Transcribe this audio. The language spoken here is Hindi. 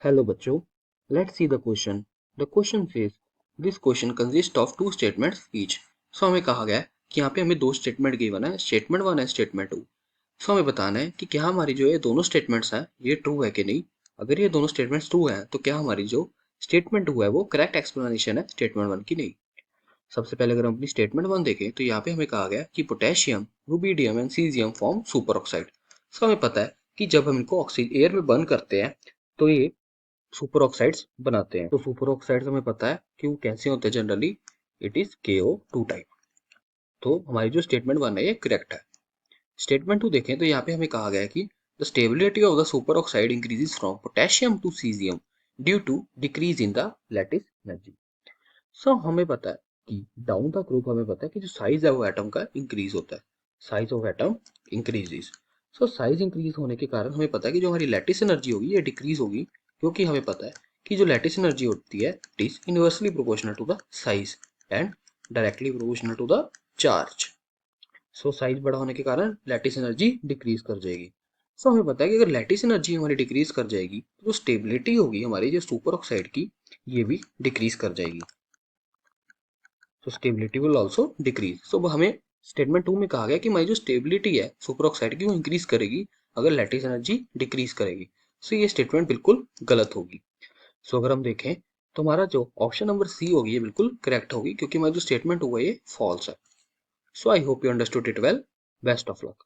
Hello बच्चों, let's see the question. The question says this question consists of two statements each. So हमें कहा गया है कि यहाँ पे हमें दो स्टेटमेंट गिवन है, स्टेटमेंट वन है स्टेटमेंट टू. सो हमें बताना है कि क्या हमारी जो ये दोनों स्टेटमेंट्स हैं ये ट्रू है कि नहीं. अगर ये दोनों स्टेटमेंट्स ट्रू हैं तो क्या हमारी जो स्टेटमेंट टू है वो करेक्ट एक्सप्लेनेशन है स्टेटमेंट वन की नहीं. सबसे पहले अगर हम अपनी स्टेटमेंट वन देखें तो यहाँ पे हमें कहा गया कि potassium, rubidium and caesium form super oxide. So हमें पता है कि जब हम इनको एयर में बर्न करते हैं तो ये सुपर ऑक्साइड्स बनाते हैं. तो सुपर ऑक्साइड्स हमें पता है कि वो कैसे होते हैं generally. It is KO2 type. तो हमारी जो स्टेटमेंट वन है ये करेक्ट है. स्टेटमेंट टू देखें तो यहाँ पे हमें कहा गया है कि the stability of the super oxide increases from potassium to caesium due to decrease in the lattice energy. So हमें पता है कि डाउन द ग्रुप हमें पता है कि जो साइज है वो एटम का इंक्रीज होता है. Size of atom increases. So size increase होने के कारण हमें पता है कि जो हमारी लैटिस एनर्जी होगी ये डिक्रीज होगी, क्योंकि हमें पता है कि जो लैटिस एनर्जी होती है it is inversely proportional to the size and directly proportional to the charge. So size बड़ा होने के कारण लैटिस एनर्जी डिक्रीज कर जाएगी. सो हमें पता है कि अगर लैटिस एनर्जी हमारी डिक्रीज कर जाएगी तो जो स्टेबिलिटी होगी हमारी जो सुपर ऑक्साइड की ये भी डिक्रीज कर जाएगी. So stability will also decrease. So हमें स्टेटमेंट टू में कहा गया कि हमारी जो स्टेबिलिटी है सुपर ऑक्साइड की वो इंक्रीज करेगी अगर लैटिस एनर्जी डिक्रीज करेगी. सो ये स्टेटमेंट बिल्कुल गलत होगी. सो अगर हम देखें तो हमारा जो ऑप्शन नंबर सी होगी ये बिल्कुल करेक्ट होगी, क्योंकि हमारा जो स्टेटमेंट हुआ ये फॉल्स है. So I hope you understood it well. Best of luck.